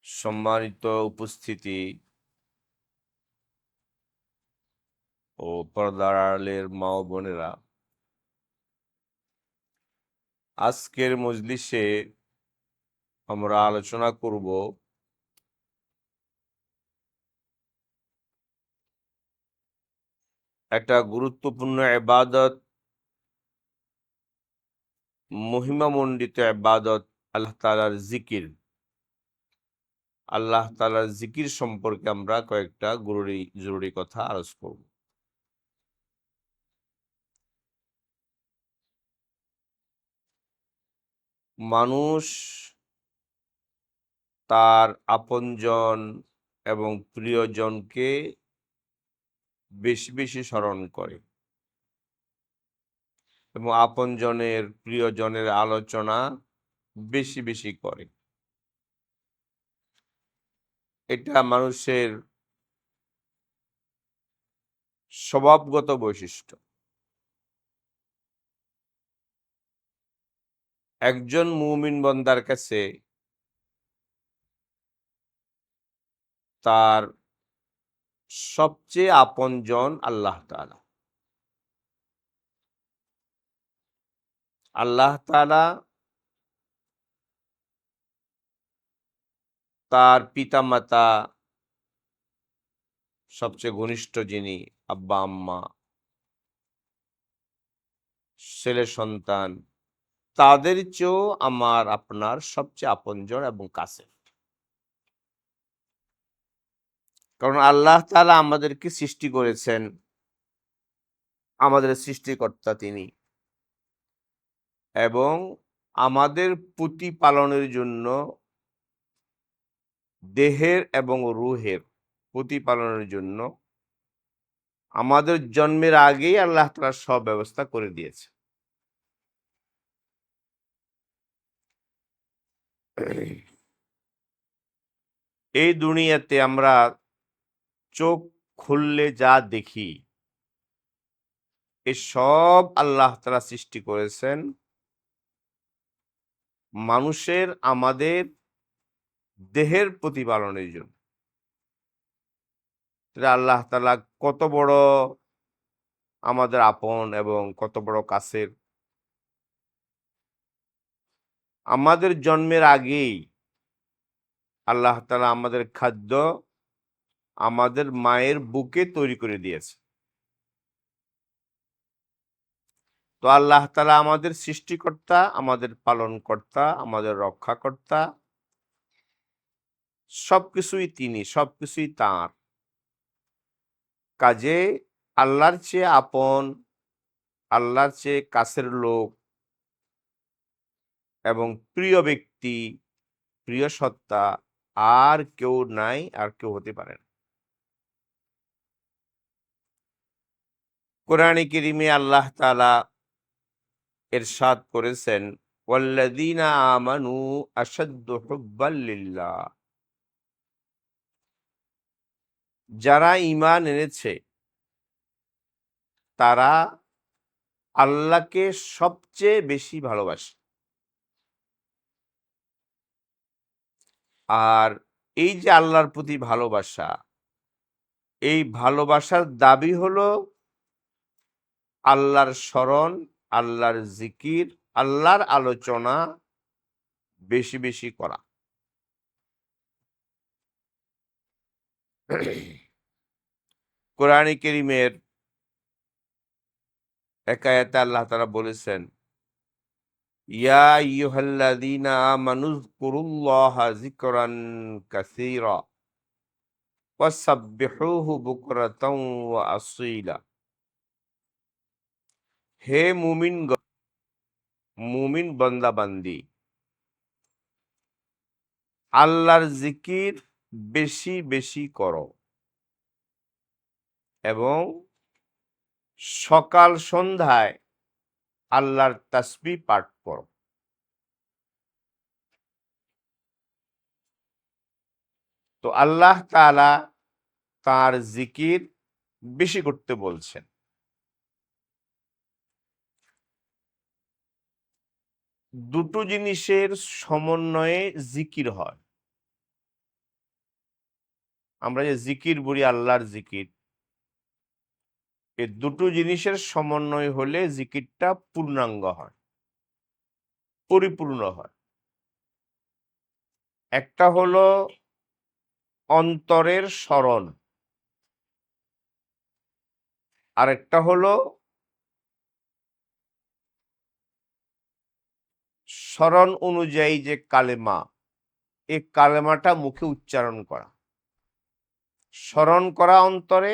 সম্মানিত উপস্থিতি ও পর্দার আড়ালের মা ও বোনেরা, আজকের মজলিসে আমরা আলোচনা করব একটা গুরুত্বপূর্ণ ইবাদত, মহিমামণ্ডিত ইবাদত, আল্লাহ তাআলার জিকির। আল্লাহ তাআলার জিকির সম্পর্কে আমরা কয়েকটা জরুরি কথা আলোচনা করব। মানুষ তার আপনজন এবং প্রিয়জনকে বেশি বেশি স্মরণ করে এবং আপনজনের প্রিয়জনের আলোচনা বেশি বেশি করে। এটা মানুষের স্বভাবগত বৈশিষ্ট্য। একজন মুমিন বান্দার কাছে তার সবচেয়ে আপনজন আল্লাহ তাআলা। আল্লাহ তাআলা তার পিতামাতা, সবচেয়ে ঘনিষ্ঠ যিনি আব্বা আম্মা, ছেলে সন্তান, তাদের চেয়েও আমার আপনার সবচেয়ে আপনজন এবং কাছের। কারণ আল্লাহ তাআলা আমাদেরকে সৃষ্টি করেছেন, আমাদের সৃষ্টিকর্তা তিনি, এবং আমাদের প্রতিপালনের জন্য দেহের এবং রূহের প্রতিপালনের জন্য আমাদের জন্মের আগেই আল্লাহ তাআলা সব ব্যবস্থা করে দিয়েছে। এই দুনিয়াতে আমরা চোখ খুললে যা দেখি, এ সব আল্লাহ তাআলা সৃষ্টি করেছেন মানুষের, আমাদের দেহের প্রতিপালনের জন্য। এটা আল্লাহ তাআলা কত বড় আমাদের আপন এবং কত বড় কাছের। আমাদের জন্মের আগেই আল্লাহ তাআলা আমাদের খাদ্য আমাদের মায়ের বুকে তৈরি করে দিয়েছে। তো আল্লাহ তাআলা আমাদের সৃষ্টিকর্তা, আমাদের পালনকর্তা, আমাদের রক্ষাকর্তা, সবকিছুই তিনি, সবকিছুই তাঁর। কাজে আল্লাহর চেয়ে আপন, আল্লাহর চেয়ে কাছের লোক এবং প্রিয় ব্যক্তি, প্রিয় সত্তা আর কেউ নাই, আর কেউ হতে পারে না। কোরআনে কারীমে আল্লাহ তাআলা ইরশাদ করেছেন, ওয়াল্লাযীনা আমানু আশাদ্দু হুব্বাল লিল্লাহ। যারা ঈমান এনেছে তারা আল্লাহকে সবচেয়ে বেশি ভালোবাসে। আর এই যে আল্লাহর প্রতি ভালোবাসা, এই ভালোবাসার দাবি হলো আল্লাহর স্মরণ, আল্লাহর জিকির, আল্লাহর আলোচনা বেশি বেশি করা। কোরআনে কারীমের এক আয়াতে আল্লাহ তাআলা বলেছেন, ইয়া আইয়ুহাল্লাযীনা আমানু যকুরুল্লাহা যিকরান কাসীরা ওয়াসাব্বিহুহু বুকরাতাও ওয়া আসীলা। হে মুমিন বান্দা বান্দি, আল্লাহর জিকির বেশি বেশি করো এবং সকাল সন্ধ্যায় আল্লাহর তাসবিহ পাঠ করো। তো আল্লাহ তাআলা তার জিকির বেশি করতে বলছেন। দুটো জিনিসের সমন্বয়ে জিকির হয়। আমরা যে জিকির বলি আল্লাহর জিকির, এই দুটো জিনিসের সমন্বয় হলে জিকিরটা পূর্ণাঙ্গ হয়, পরিপূর্ণ হয়। একটা হলো অন্তরের স্মরণ, আর একটা হলো স্মরণ অনুযায়ী যে কালেমা, এই কালেমাটা মুখে উচ্চারণ করা। স্মরণ করা অন্তরে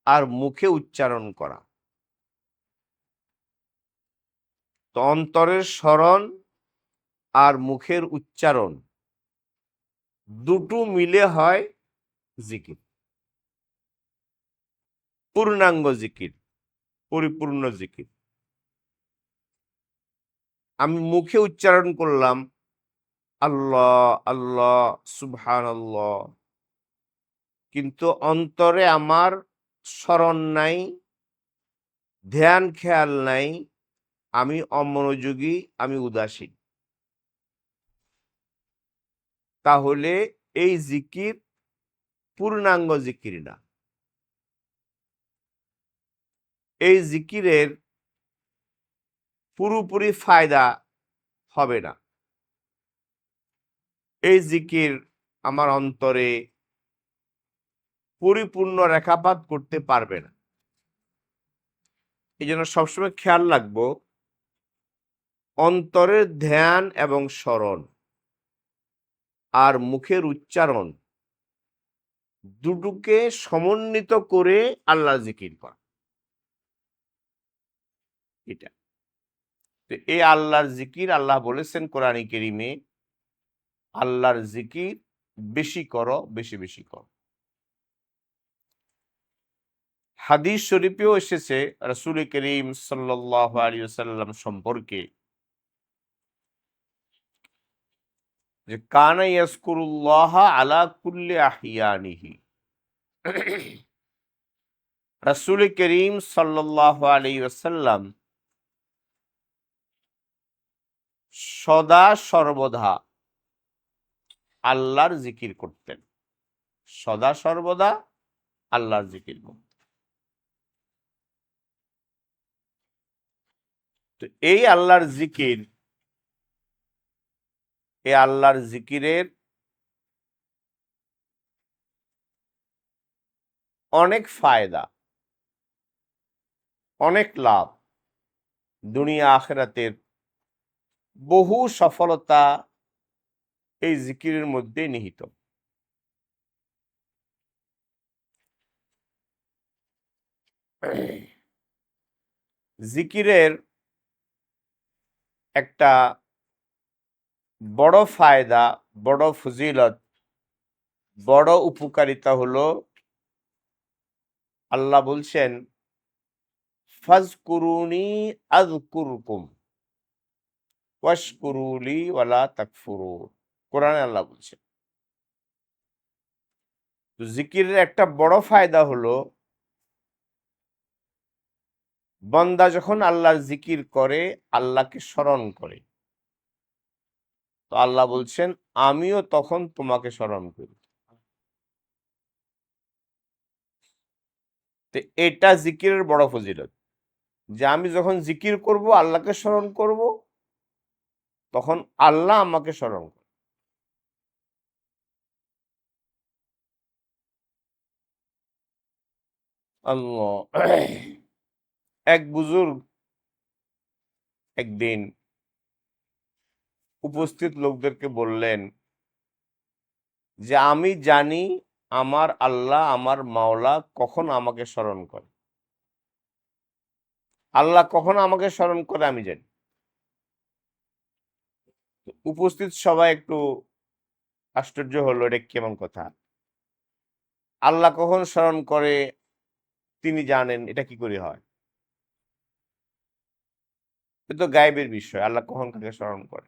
আর মুখে উচ্চারণ করা। তো অন্তরের স্মরণ আর মুখের উচ্চারণ দুটো মিলে হয় জিকির, পূর্ণাঙ্গ জিকির, পরিপূর্ণ জিকির। আমি মুখে উচ্চারণ করলাম আল্লাহ আল্লাহ সুবহানাল্লাহ, কিন্তু অন্তরে আমার স্মরণ নাই, ধ্যান খেয়াল নাই, আমি অমনোযোগী, আমি উদাসীন, তাহলে এই জিকির পূর্ণাঙ্গ জিকির না। এই জিকিরের পুরোপুরি ফায়দা হবে না। এই জিকির আমার অন্তরে পরিপূর্ণ রেখাপাত করতে পারবে না। এই জন্য সবসময় খেয়াল রাখবো অন্তরের ধ্যান এবং স্মরণ আর মুখের উচ্চারণ দুটোকে সমন্বিত করে আল্লাহ জিকির করা। এটা তো এই আল্লাহর জিকির, আল্লাহ বলেছেন কোরআনে কারীমে, আল্লাহর জিকির বেশি করো, বেশি বেশি করো। হাদিস শরীফেও এসেছে রাসূল করিম সাল্লাল্লাহু আলাইহি ওয়াসাল্লাম সম্পর্কে যে কানা ইয়াজকুরুল্লাহ আলা কুল্লি আহিয়ানিহি। রাসূল করিম সাল্লাল্লাহু আলাইহি ওয়াসাল্লাম সদা সর্বদা আল্লাহর জিকির করতেন, সদা সর্বদা আল্লাহর জিকির করতেন। তো এই আল্লাহর জিকির, এই আল্লাহর জিকিরের অনেক ফায়দা, অনেক লাভ, দুনিয়া আখিরাতের বহু সফলতা এই জিকিরের মধ্যে নিহিত। জিকিরের একটা বড় ফায়দা, বড় ফজিলত, বড় উপকারিতা হলো আল্লাহ বলছেন ফাজকুরুনি আযকুরকুম ওয়াশকুরুলি ওয়ালা তাকফুরুন। কোরআনে আল্লাহ বলছেন। তো জিকিরের একটা বড় ফায়দা হলো বান্দা যখন আল্লাহর জিকির করে, আল্লাহকে স্মরণ করে, তো আল্লাহ বলছেন আমিও তখন তোমাকে স্মরণ করি। তো এটা জিকিরের বড় ফজিলত, যে আমি যখন জিকির করব, আল্লাহকে স্মরণ করব, তখন আল্লাহ আমাকে স্মরণ করে। আল্লাহ। এক বুজুর্গ একদিন উপস্থিত লোকদেরকে বললেন যে আমি জানি আমার আল্লাহ, আমার মাওলা কখন আমাকে স্মরণ করে, আল্লাহ কখন আমাকে স্মরণ করে আমি জানি। উপস্থিত সবাই একটু আশ্চর্য হলো, এটা কেমন কথা, আল্লাহ কখন স্মরণ করে তিনি জানেন, এটা কি করে হয়? এ তো গায়েবের বিষয়, আল্লাহ কখন কাকে স্মরণ করে।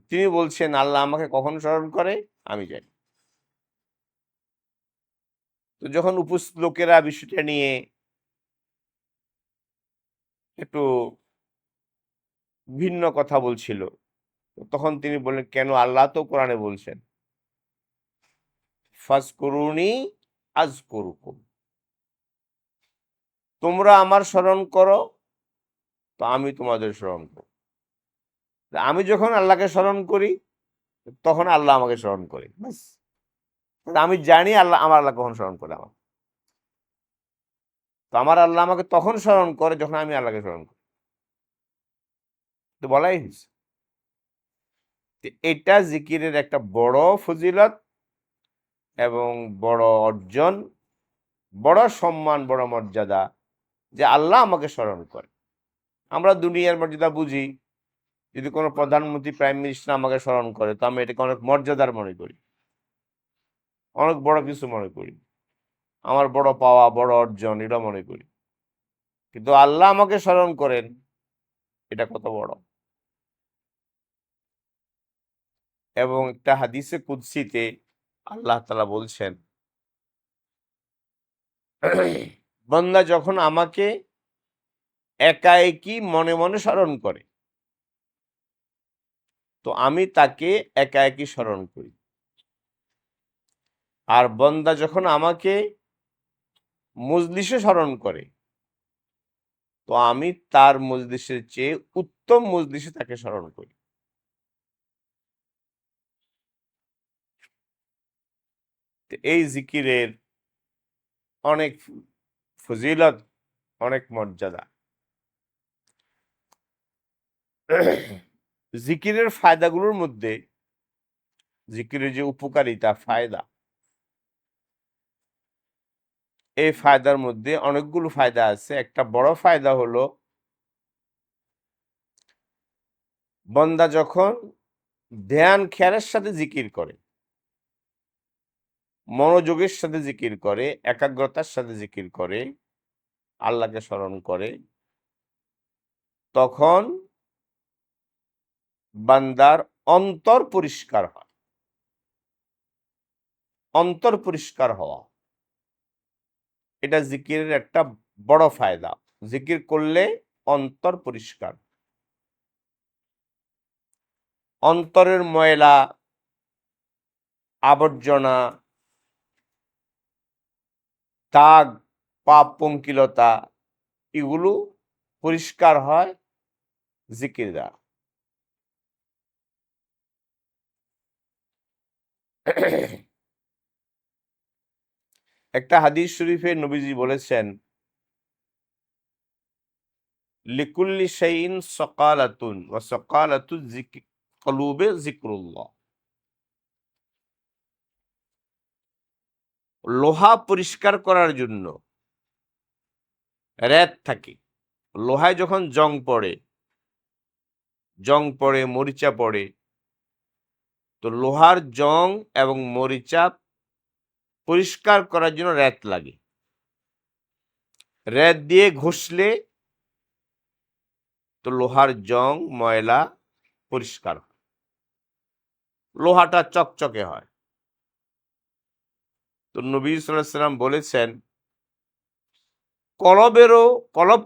তিনি বলছেন আল্লাহ আমাকে কখন স্মরণ করে আমি জানি। তো যখন উপস্থিত লোকেরা বিষয়টা নিয়ে একটু ভিন্ন কথা বলছিল, তখন তিনি বললেন কেন, আল্লাহ তো কোরআনে বলছেন ফাজকুরুনি আযকুরুকুম, তোমরা আমার স্মরণ করো তো আমি তোমাদের স্মরণ করব। আমি যখন আল্লাহকে স্মরণ করি তখন আল্লাহ আমাকে স্মরণ করে, ব্যাস। আমি জানি আমার আল্লাহ কখন স্মরণ করে আমার, তো আমার আল্লাহ আমাকে তখন স্মরণ করে যখন আমি আল্লাহকে স্মরণ করি। তো বলাই হয়েছে এটা জিকিরের একটা বড় ফজিলত এবং বড় অর্জন, বড় সম্মান, বড় মর্যাদা, যে আল্লাহ আমাকে স্মরণ করে। আমরা দুনিয়ার মর্যাদা বুঝি, যদি কোনো প্রধানমন্ত্রী প্রাইম মিনিস্টার আমাকে স্মরণ করে তো আমি এটাকে অনেক মর্যাদার মনে করি, অনেক বড় কিছু মনে করি, আমার বড় পাওয়া, বড় অর্জন এটা মনে করি। কিন্তু আল্লাহ আমাকে স্মরণ করেন, এটা কত বড়। এবং একটা হাদিসে কুদসিতে আল্লাহ তাআলা বলছেন, বান্দা যখন আমাকে একাএকি মনে মনে স্মরণ করে তো আমি তাকে একাএকি স্মরণ করি। আর বান্দা যখন আমাকে মজলিসে স্মরণ করে তো আমি তার মজলিসের চেয়ে উত্তম মজলিসে তাকে স্মরণ করি। এই জিকিরের অনেক ফজিলত, অনেক মর্যাদা। জিকিরের ফায়দাগুলোর মধ্যে, জিকিরের যে উপকারিতা, ফায়দা, এই ফায়দার মধ্যে অনেকগুলো ফায়দা আছে। একটা বড় ফায়দা হলো বান্দা যখন ধ্যান খেয়ালের সাথে জিকির করে, মনোযোগের সাথে জিকির করে, একাগ্রতার সাথে জিকির করে, আল্লাহকে স্মরণ করে, তখন বান্দার অন্তর পরিষ্কার হয়। অন্তর পরিষ্কার হওয়া এটা জিকিরের একটা বড় ফায়দা। জিকির করলে অন্তর পরিষ্কার, অন্তরের ময়লা, আবর্জনা, দাগ, পাপ, পঙ্কিলতা এগুলো পরিষ্কার হয় জিকির দ্বারা। একটা হাদিস শরীফে নবীজি বলেছেন, লিকুল্লি শাইইন সাকালাতুন ওয়া সাকালাতু কলুবে যিকরুল্লাহ। লোহা পরিষ্কার করার জন্য রেত থাকে। লোহায় যখন জং পড়ে, মরিচা পড়ে, তো লোহার জং এবং মরিচা পরিষ্কার করার জন্য রেত লাগে। রেত দিয়ে ঘষলে তো লোহার জং, ময়লা পরিষ্কার হয়, লোহাটা চকচকে হয়। তো নবী সাল্লাল্লাহু আলাইহি ওয়াসাল্লাম বলেছেন, কলব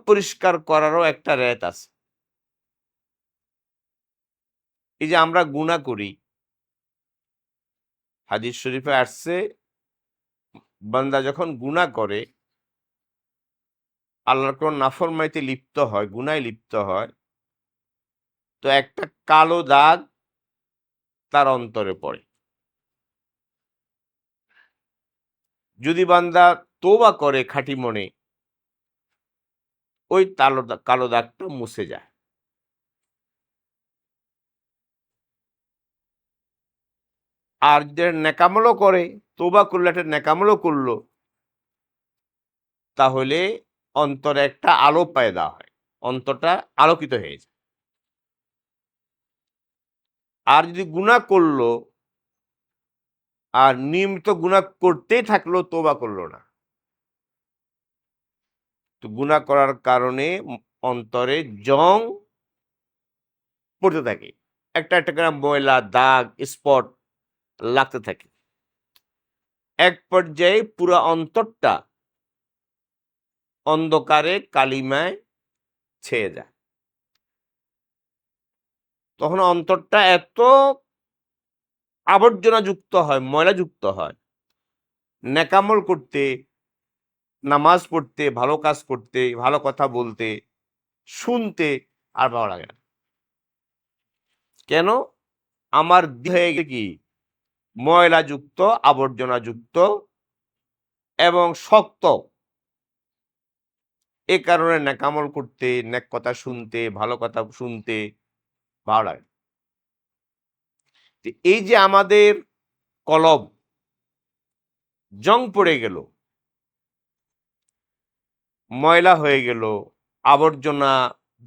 পরিষ্কার করারও একটা রেত আছে। এই যে আমরা গুনাহ করি, হাদিস শরীফে আসছে, বান্দা যখন গুনাহ করে, আল্লাহর কোন নাফরমানিতে লিপ্ত হয়, গুনায় লিপ্ত হয়, তো একটা কালো দাগ তার অন্তরে পড়ে। যদি বান্দা তওবা করে খাঁটি মনে, ওই কালো দাগটা মুছে যায়। আর যে নেকামলও করে, তওবা করলে, একটা নেকামলও করলো, তাহলে অন্তরে একটা আলো পয়দা হয়, অন্তরটা আলোকিত হয়ে যায়। আর যদি গুনাহ করলো আর নিয়মিত গুনাহ করতেই থাকলো, তওবা করলো না, তো গুনাহ করার কারণে অন্তরে জং পড়তে থাকে, একটা একটা করে ময়লা, দাগ, স্পট লাগতে থাকে। এক পর্যায়ে পুরা অন্তরটা অন্ধকারে কালিমায় ছেয়ে যায়। তখন অন্তরটা এত আবর্জনা যুক্ত হয়, ময়লা যুক্ত হয়, নেকামল করতে, নামাজ পড়তে, ভালো কাজ করতে, ভালো কথা বলতে, শুনতে আর ভালো লাগে না। কেন? আমার দেহ হয়ে গেছে কি ময়লাযুক্ত, আবর্জনাযুক্ত এবং শক্ত। এ কারণে নেকামল করতে, নেক কথা শুনতে, ভালো কথা শুনতে ভালো লাগে। এই যে আমাদের কলব জং পড়ে গেল, ময়লা হয়ে গেল, আবর্জনা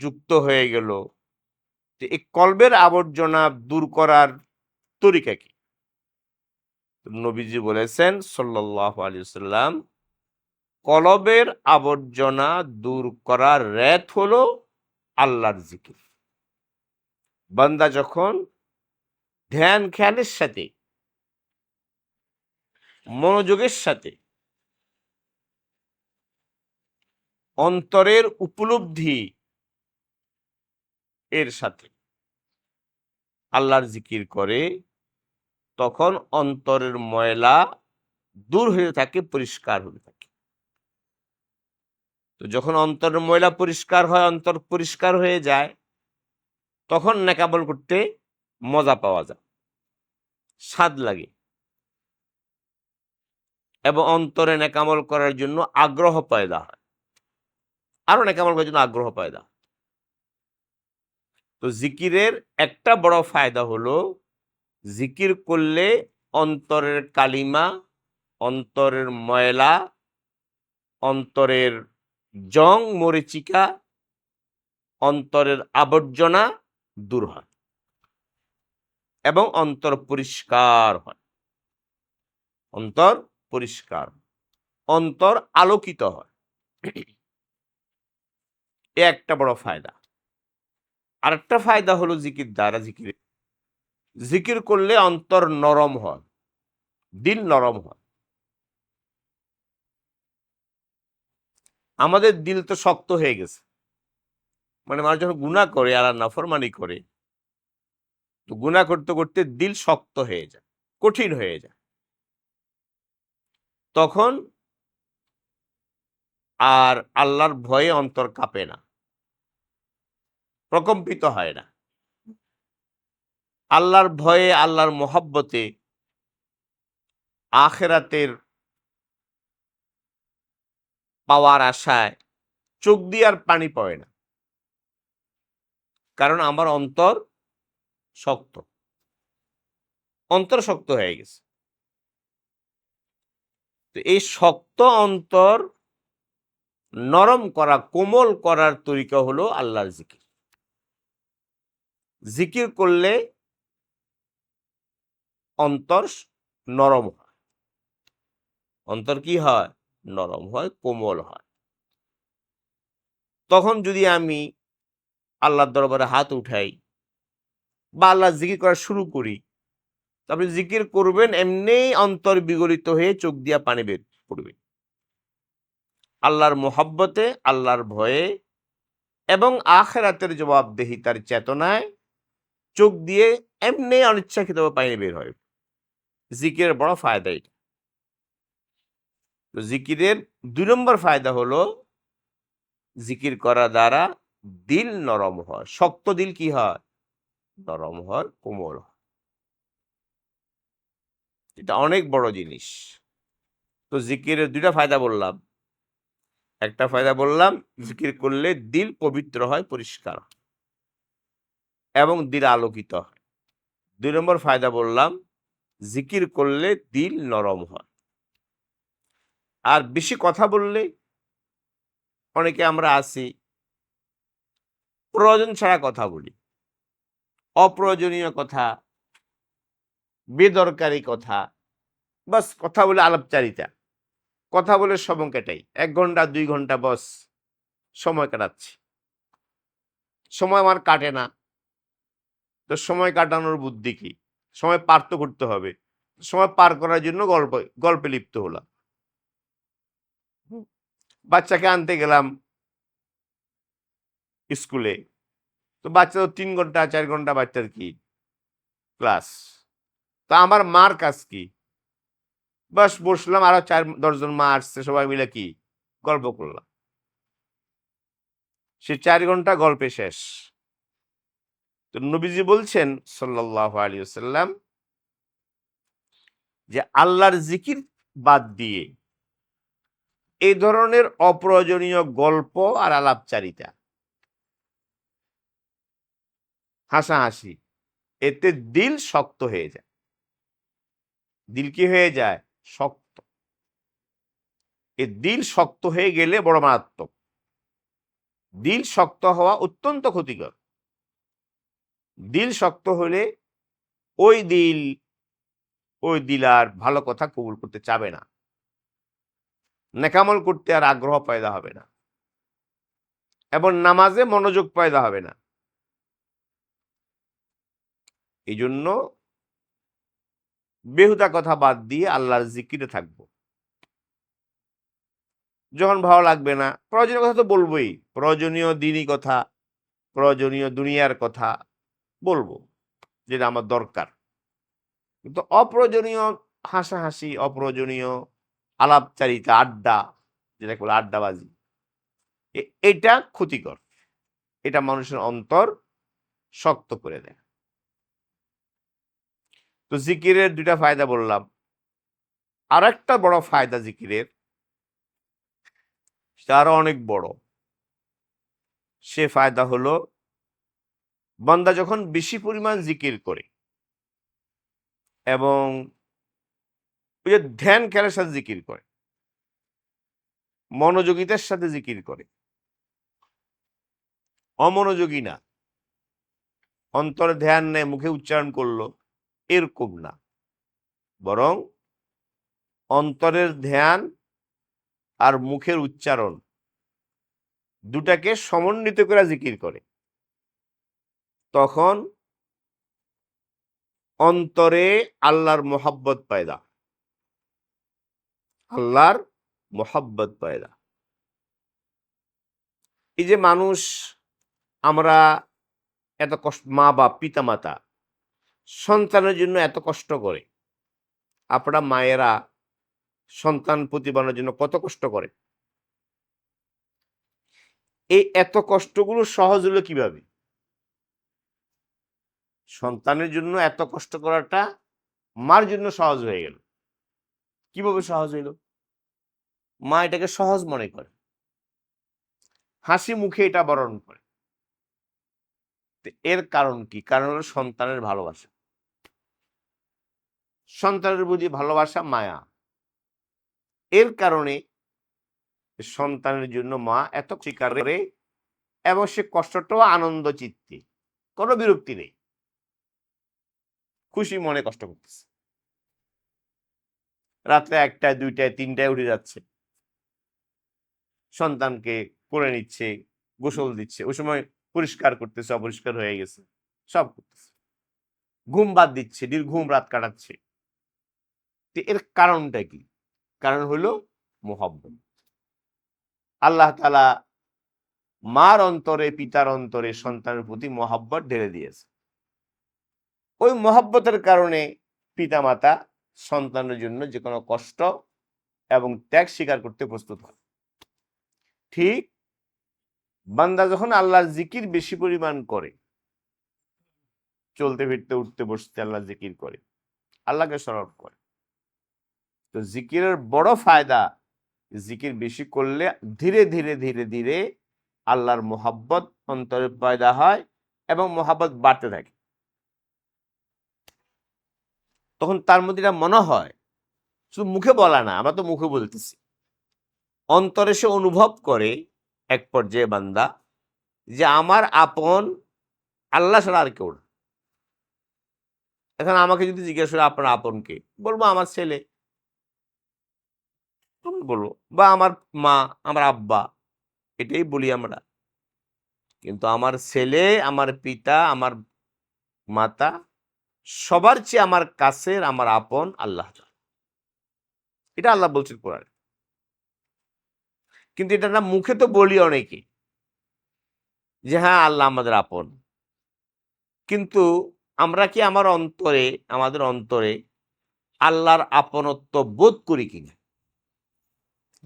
যুক্ত হয়ে গেল, এই কলবের আবর্জনা দূর করার তরিকা কি? নবীজি বলেছেন সাল্লাল্লাহু আলাইহি ওয়াসাল্লাম, কলবের আবর্জনা দূর করার রেত হলো আল্লাহর জিকির। বান্দা যখন ধ্যান খেয়ালের সাথে, মনোযোগের সাথে, অন্তরের উপলব্ধি এর সাথে আল্লাহর জিকির করে, তখন অন্তরের ময়লা দূর হয়ে থাকে, পরিষ্কার হয়ে থাকে। তো যখন অন্তরের ময়লা পরিষ্কার হয়, অন্তর পরিষ্কার হয়ে যায়, তখন নেকামল করতে মজা পাওয়া যায়, স্বাদ লাগে, এবং অন্তরে নেকামল করার জন্য আগ্রহ পয়দা হয়, আরো নেকামল করার জন্য আগ্রহ পয়দা। তো জিকিরের একটা বড় ফায়দা হলো, জিকির করলে অন্তরের কালিমা, অন্তরের ময়লা, অন্তরের জং মরিচিকা, অন্তরের আবর্জনা দূর হয় এবং অন্তর পরিষ্কার হয়। অন্তর পরিষ্কার, অন্তর আলোকিত হয়। এ একটা বড় ফায়দা। আরেকটা ফায়দা হলো জিকির দ্বারা, জিকির করলে অন্তর নরম হয়, দিল নরম হয়। আমাদের দিল তো শক্ত হয়ে গেছে, মানে মানুষ যখন গুনাহ করে আর নাফরমানি করে, তো গুনাহ করতে করতে দিল শক্ত হয়ে যায়, কঠিন হয়ে যায়। তখন আর আল্লাহর ভয়ে অন্তর কাঁপে না, প্রকম্পিত হয় না। আল্লাহর ভয়ে, আল্লাহর মহব্বতে, আখেরাতের পাওয়ার আশায় চোখ দিয়ে আর পানি পড়ে না, কারণ আমার অন্তর শক্ত, অন্তর শক্ত হয়ে গেছে। তো এই শক্ত অন্তর নরম করা, কোমল করার তরিকা হলো আল্লাহর জিকির। জিকির করলে অন্তর নরম হয়। অন্তর কি হয়? নরম হয়, কোমল হয়। তখন যদি আমি আল্লাহর দরবারে হাত উঠাই বা আল্লাহ জিকির করা শুরু করি, আপনি জিকির করবেন, এমনি অন্তর বিগলিত হয়ে চোখ দিয়া পানি বের পড়বে, আল্লাহর মোহাব্বতে, আল্লাহর ভয়ে এবং আখিরাতের জবাবদেহিতার চেতনায় চোখ দিয়ে এমনি অনিচ্ছাকৃতভাবে পানি বের হয়। জিকিরের বড় ফায়দা এটা। তো জিকিরের ২ নম্বর ফায়দা হলো, জিকির করা দ্বারা দিল নরম হয়। শক্ত দিল কি হয়? নরম হয়, কোমল হয়। এটা অনেক বড় জিনিস। তো জিকিরের ২টা ফায়দা বললাম। একটা ফায়দা বললাম, জিকির করলে দিল পবিত্র হয়, পরিষ্কার হয় এবং দিল আলোকিত হয়। ২ নম্বর ফায়দা বললাম, জিকির করলে দিল নরম হয়। আর বেশি কথা বললে, অনেকে আমরা আছি প্রয়োজন ছাড়া কথা বলি, অপ্রয়োজনীয় কথা, বেদরকারি কথা, বাস কথা বলে আলাপচারিতা, কথা বলে সময় কাটাই, ১ ঘন্টা ২ ঘন্টা বস সময় কাটাচ্ছি। সময় আমার কাটে না, তো সময় কাটানোর বুদ্ধি কি? সময় পার তো করতে হবে। সময় পার করার জন্য গল্পে লিপ্ত হলাম। বাচ্চাকে আনতে গেলাম স্কুলে, তো বাচ্চা তো ৩ ঘন্টা ৪ ঘন্টা বাচ্চার কি ক্লাস। তো আমার মার কাজ কি? বাস বসলাম, আরো 4-10 জন মা আসছে, সবাই মিলে কি গল্প করলাম, সে 4 ঘন্টা গল্পে শেষ। তো নবীজি বলছেন সাল্লাল্লাহু আলাইহি ওয়াসাল্লাম যে আল্লাহর জিকির বাদ দিয়ে এই ধরনের অপ্রয়োজনীয় গল্প আর আলাপচারিতা, হাসাহাসি, এতে দিল শক্ত হয়ে যায়। দিল কি হয়ে যায়? শক্ত। এই দিল শক্ত হয়ে গেলে বড় মারাত্মক। দিল শক্ত হওয়া অত্যন্ত ক্ষতিকর। দিল শক্ত হলে ওই দিল আর ভালো কথা কবুল করতে চাবে না, নেকামল করতে আর আগ্রহ পয়দা হবে না, এবং নামাজে মনোযোগ পয়দা হবে না। এই জন্য বেহুদা কথা বাদ দিয়ে আল্লাহর জিকিরে থাকবো। যখন ভালো লাগবে না, প্রয়োজনীয় কথা তো বলবোই, প্রয়োজনীয় দিনই কথা, প্রয়োজনীয় দুনিয়ার কথা বলবো, যেটা আমার দরকার। কিন্তু অপ্রয়োজনীয় হাসাহাসি, অপ্রয়োজনীয় আলাপচারিতা, আড্ডা, যেটা বলে আড্ডাবাজি, এটা ক্ষতিকর। এটা মানুষের অন্তর শক্ত করে দেয়। তো জিকিরের 2টা ফায়দা বললাম। আর একটা বড় ফায়দা জিকিরের, সেটা আরো অনেক বড়। সে ফায়দা হলো, বান্দা যখন বেশি পরিমাণ জিকির করে এবং ওই যে ধ্যান খেলার সাথে জিকির করে, মনোযোগিতার সাথে জিকির করে, অমনোযোগী না, অন্তরে ধ্যান নেয়, মুখে উচ্চারণ করলো, এরকম না, বরং অন্তরের ধ্যান আর মুখের উচ্চারণ দুটাকে সমন্বিত করে জিকির করে, তখন অন্তরে আল্লাহর মোহাব্বত পয়দা, আল্লাহর মোহাব্বত পয়দা। এই যে মানুষ, আমরা এত কষ্ট, মা বাপ পিতা মাতা সন্তানের জন্য এত কষ্ট করে, আপনারা মায়েরা সন্তান প্রতিপালনের জন্য কত কষ্ট করে। এই এত কষ্টগুলো সহজ হলো কিভাবে? সন্তানের জন্য এত কষ্ট করাটা মার জন্য সহজ হয়ে গেল। কিভাবে সহজ হইল? মা এটাকে সহজ মনে করে, হাসি মুখে এটা বরণ করে। এর কারণ কি? কারণ হলো সন্তানের ভালোবাসা, সন্তানের প্রতি ভালোবাসা, মায়া। এর কারণে সন্তানের জন্য মা এত স্বীকার করে, এবং সে কষ্টটাও আনন্দ চিত্তে, কোনো বিরক্তি নেই, খুশি মনে কষ্ট করতেছে। রাত্রে 1টায় 2টায় 3টায় উঠে যাচ্ছে, সন্তানকে করে নিচ্ছে, গোসল দিচ্ছে, ওই সময় পরিষ্কার করতেছে, অপরিষ্কার হয়ে গেছে, সব করতেছে, ঘুম বাদ দিচ্ছে, দীর্ঘ রাত কাটাচ্ছে। এর কারণটা কি? কারণ হলো মোহাব্বত। আল্লাহ তাআলা মার অন্তরে, পিতার অন্তরে সন্তানের প্রতি মোহাব্বত ঢেলে দিয়েছে। ওই মোহাব্বতের কারণে পিতামাতা সন্তানের জন্য যে কোনো কষ্ট এবং ত্যাগ স্বীকার করতে প্রস্তুত হয়। ঠিক বান্দা যখন আল্লাহর জিকির বেশি পরিমাণ করে, চলতে ফিরতে উঠতে বসতে আল্লাহর জিকির করে, আল্লাহকে স্মরণ করে, তো জিকিরের বড় ফায়দা, জিকির বেশি করলে ধীরে ধীরে ধীরে ধীরে আল্লাহর মোহাব্বত অন্তরে পয়দা হয় এবং মোহাব্বত বাড়তে থাকে। তখন তার মধ্যে এটা মনে হয়, শুধু মুখে বলা না, আমরা তো মুখে বলতেছি, অন্তরে সে অনুভব করে এক পর্যায়ে বান্দা যে আমার আপন আল্লাহ ছাড়া আর কেউ না। এখন আমাকে যদি জিজ্ঞেস করে আপনার আপন কে, বলবো আমার ছেলে, বলবো, বা আমার মা, আমার আব্বা, এটাই বলি আমরা। কিন্তু আমার ছেলে, আমার পিতা, আমার মাতা, সবার চেয়ে আমার কাছের, আমার আপন আল্লাহ। এটা আল্লাহ বলছেন কোরআনে। কিন্তু এটা না মুখে তো বলি অনেকে যে হ্যাঁ আল্লাহ আমাদের আপন, কিন্তু আমরা কি আমাদের অন্তরে আল্লাহর আপনত্ব বোধ করি কিনা।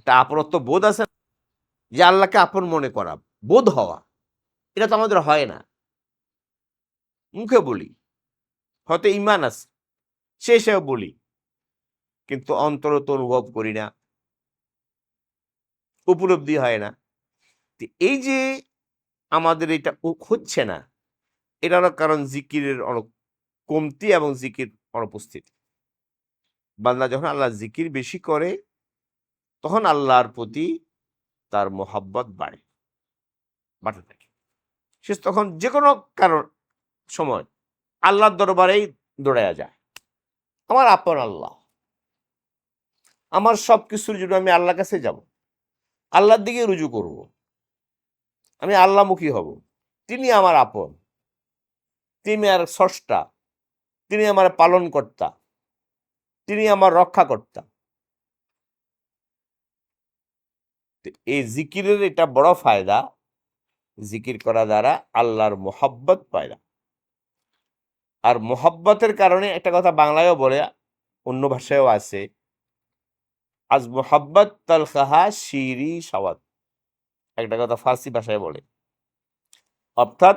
তা আপনত্ব বোধ আছে, যে আল্লাহকে আপন মনে করা, বোধ হওয়া, এটা তো আমাদের হয় না। মুখে বলি, হয়তো ইমান আছে, সে হিসেবে বলি, কিন্তু অন্তরে তো অনুভব করি না, উপলব্ধি হয় না। এই যে আমাদের এটা হচ্ছে না, এটারও কারণ জিকিরের কমতি এবং জিকির অনুপস্থিতি। বান্দা যখন আল্লাহ জিকির বেশি করে, তখন আল্লাহর প্রতি তার মোহাব্বত বাড়তে থাকে। সে তখন যে কোনো কারণ সময় আল্লাহর দরবারেই দৌড়াইয়া যায়। আমার আপন আল্লাহ, আমার সব কিছুর জন্য আমি আল্লাহর কাছে যাব, আল্লাহর দিকে রুজু করব, আমি আল্লাহমুখী হব। তিনি আমার আপন, তিনি আর স্রষ্টা, তিনি আমার পালনকর্তা, তিনি আমার রক্ষাকর্তা। এই জিকিরের এটা বড় ফায়দা, জিকির করা দ্বারা আল্লাহর মোহাব্বত পায়দা। আর মোহাব্বতের কারণে একটা কথা বাংলায়ও বলে, অন্য ভাষায়ও আছে, আজ মোহাব্বত তালখাহা শিরি সাওয়াত, একটা কথা ফার্সি ভাষায় বলে। অর্থাৎ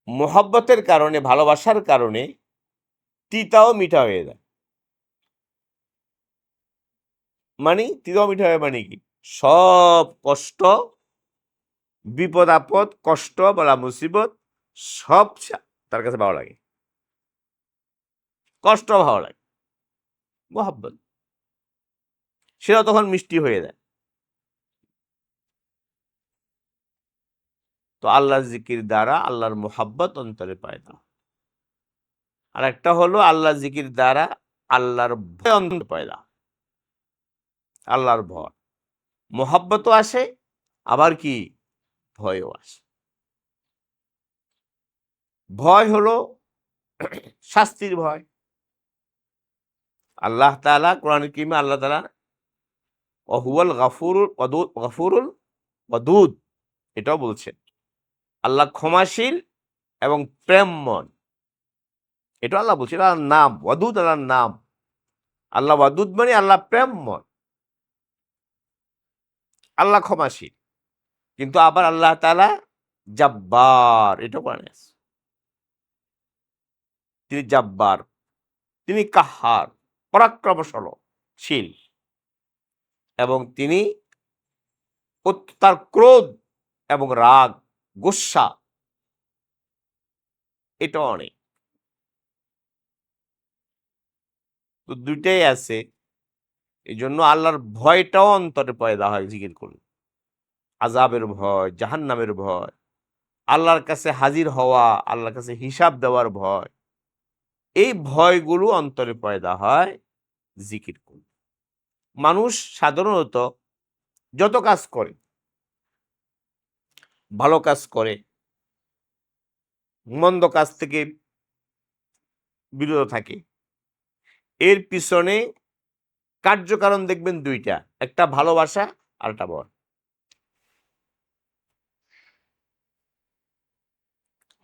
মোহাব্বতের কারণে, ভালোবাসার কারণে তিতাও মিঠা হয়ে যায়। মানে তিতাও মিঠা হয়ে মানে কি, সব কষ্ট, বিপদ আপদ, কষ্ট বলা মুসিবত, সব তার কাছে ভালো লাগে, কষ্ট ভালো লাগে, মোহাব্বত, সেটা তখন মিষ্টি হয়ে যায়। তো আল্লাহর জিকির দ্বারা আল্লাহর মোহাব্বত অন্তরে পায়দা। আর একটা হলো আল্লাহ জিকির দ্বারা আল্লাহর ভয় অন্তরে পায়দা। আল্লাহর ভয়, মোহাব্বতও আসে, আবার কি ভয়ও আসে। ভয় হলো শাস্তির ভয়। আল্লাহ তাআলা কোরআন কারীমে আল্লাহ তাআলা ওয়াহুয়াল গফুরুল ওয়াদুদ এটাও বলছেন। আল্লাহ ক্ষমাশীল এবং প্রেমময়, এটা আল্লাহ বলছেন। আল্লাহর নাম ওয়াদুদ, আল্লাহর নাম। আল্লাহ ওয়াদুদ মানে আল্লাহ প্রেমময়, আল্লাহ ক্ষমাশীল। কিন্তু আবার আল্লাহ তাআলা জাব্বার, এটাও কোরআনে আছে। তিনি জাব্বার, তিনি কাহ্হার, পরাক্রমশীল, এবং তিনি তার ক্রোধ এবং রাগ, গোস্বা, এটা অনেক। তো দুইটাই আছে। এই জন্য আল্লাহর ভয়টাও অন্তরে পয়দা হয় জিকির করলে। আযাবের ভয়, জাহান্নামের ভয়, আল্লাহর কাছে হাজির হওয়া, আল্লাহর কাছে হিসাব দেওয়ার ভয়, এই ভয়গুলো অন্তরে পয়দা হয় জিকির করলে। মানুষ সাধারণত যত কাজ করে, ভালো কাজ করে, মন্দ কাজ থেকে বিরত থাকে, এর পিছনে কার্যকারণ দেখবেন দুইটা, একটা ভালোবাসা আর একটা ভয়।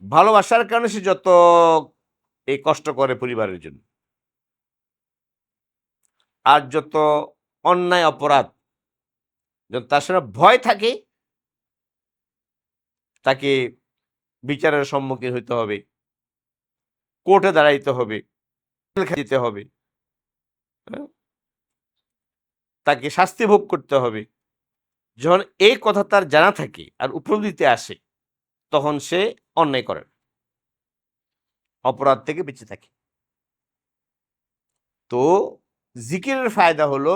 ভালোবাসার কারণে সে যত এই কষ্ট করে পরিবারের জন্য, আর যত অন্যায় অপরাধ, তার সাথে ভয় থাকে, তাকে বিচারের সম্মুখীন হইতে হবে, কোর্টে দাঁড়াইতে হবে, যেতে হবে, তাকে শাস্তি ভোগ করতে হবে। যখন এই কথা তার জানা থাকে আর উপলব্ধিতে আসে, তখন সে অন্যায় করে না, অপরাধ থেকে বেঁচে থাকে। তো জিকিরের ফায়দা হলো,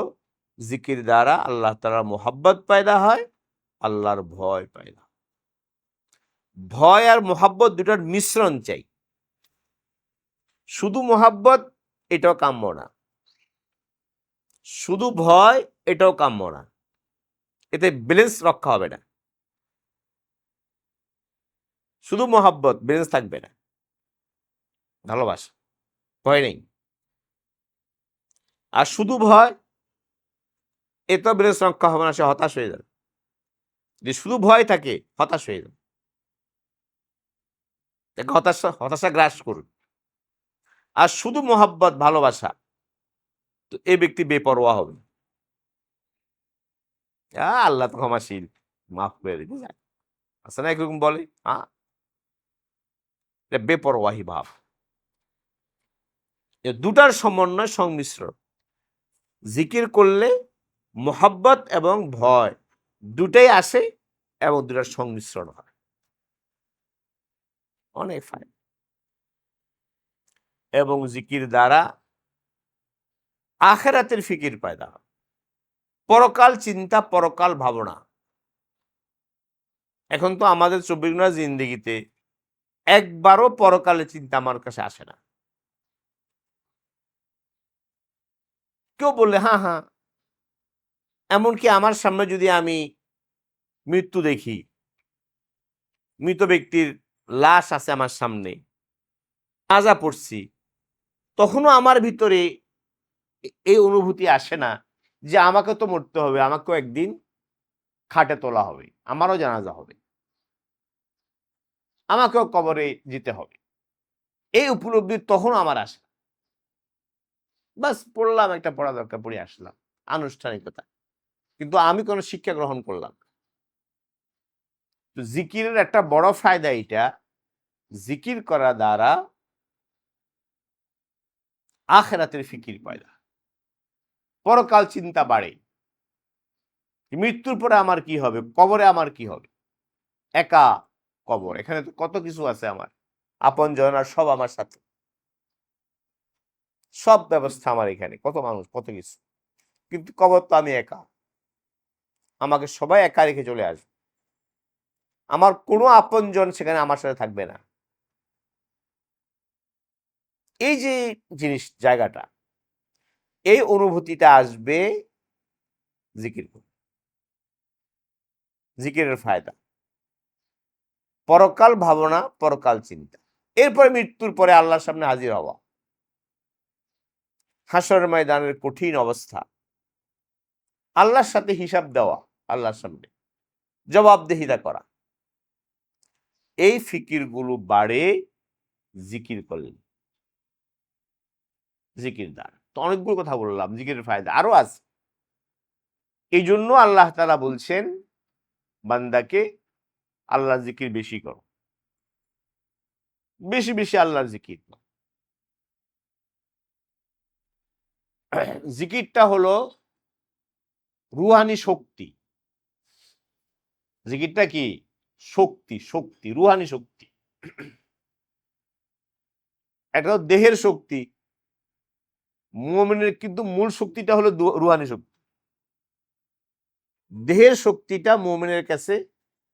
জিকির দ্বারা আল্লাহ তাআলার মোহাব্বত পয়দা হয়, আল্লাহর ভয় পয়দা। ভয় আর মোহাব্বত দুটার মিশ্রণ চাই। শুধু মোহাব্বত এটাও কাম্য না, শুধু ভয় এটাও কাম্য না, এতে ব্যালেন্স রক্ষা হবে না। শুধু মোহাব্বত, ব্যালেন্স থাকবে না, ভালোবাসা, ভয় নেই। আর শুধু ভয়, এতেও ব্যালেন্স রক্ষা হবে না, সে হতাশ হয়ে যাবে। যদি শুধু ভয় থাকে, হতাশ হয়ে যাবে, হতাশা গ্রাস করুন। আর শুধু মোহাব্বত ভালোবাসা, তো এই ব্যক্তি বেপরোয়া হবে। আল্লাহ তো ক্ষমাশীল, মাফ করে দিতে যায়, আছে না এরকম বলে, বেপরোয়াহি ভাব। দুটার সমন্বয় সংমিশ্রণ। জিকির করলে মোহাব্বত এবং ভয় দুটাই আসে এবং দুটার সংমিশ্রণ হয়, অনেক ফায়দা। এবং জিকির দ্বারা আখিরাতের ফিকির পয়দা হয়, পরকাল চিন্তা, পরকাল ভাবনা। এখন তো আমাদের 24 ঘন্টা জিন্দেগিতে একবারও পরকালের চিন্তা আমার কাছে আসে না। কেউ বললে হ্যাঁ হ্যাঁ, এমনকি আমার সামনে যদি আমি মৃত্যু দেখি, মৃত ব্যক্তির লাশ আছে আমার সামনে, আজা পড়ছি, তখনও আমার ভিতরে এই অনুভূতি আসে না যে আমাকে তো মরতে হবে, আমাকেও একদিন খাটে তোলা হবে, আমারও জানাজা হবে, আমাকেও কবরে যেতে হবে। এই উপলব্ধি তখন আমার আসে না। বাস পড়লাম, একটা পড়া দরকার, পড়ে আসলাম, আনুষ্ঠানিকতা, কিন্তু আমি কোনো শিক্ষা গ্রহণ করলাম না। তো জিকিরের একটা বড় ফায়দা এটা, জিকির করা দ্বারা আখিরাতের ফিকির পয়দা, পরকাল চিন্তা বাড়ে, মৃত্যুর পরে আমার কি হবে, কবরে আমার কি হবে, একা কবর, এখানে তো কত কিছু আছে, আমার আপন জনার সব আমার সাথে, সব ব্যবস্থা আমার এখানে, কত মানুষ, কত কিছু, কিন্তু কবর তো আমি একা, আমাকে সবাই একা রেখে চলে আসবে, আমার কোনো আপন জন সেখানে আমার সাথে থাকবে না। এই যে জিনিস, জায়গাটা, এই অনুভূতিটা আসবে জিকির করে। জিকিরের ফায়দা পরকাল ভাবনা, পরকাল চিন্তা, এরপরে মৃত্যুর পরে আল্লাহর সামনে হাজির হওয়া, হাসরের ময়দানের কঠিন অবস্থা, আল্লাহর সাথে হিসাব দেওয়া, আল্লাহর সামনে জবাবদিহিতা করা, এই ফিকির গুলো বাড়ে জিকির করলে, জিকির দ্বারা। তো অনেকগুলো কথা বললাম, জিকিরের ফায়দা আরো আছে। এই জন্য আল্লাহ তাআলা বলছেন বান্দাকে আল্লাহ জিকির বেশি করো, বেশি বেশি আল্লাহর জিকির। জিকিরটা হলো রুহানি শক্তি। জিকিরটা কি? শক্তি, শক্তি, রুহানি শক্তি। এটা দেহের শক্তি, মুমিনের কিন্তু মূল শক্তিটা হলো রুহানি শক্তি। দেহের শক্তিটা মুমিনের কাছে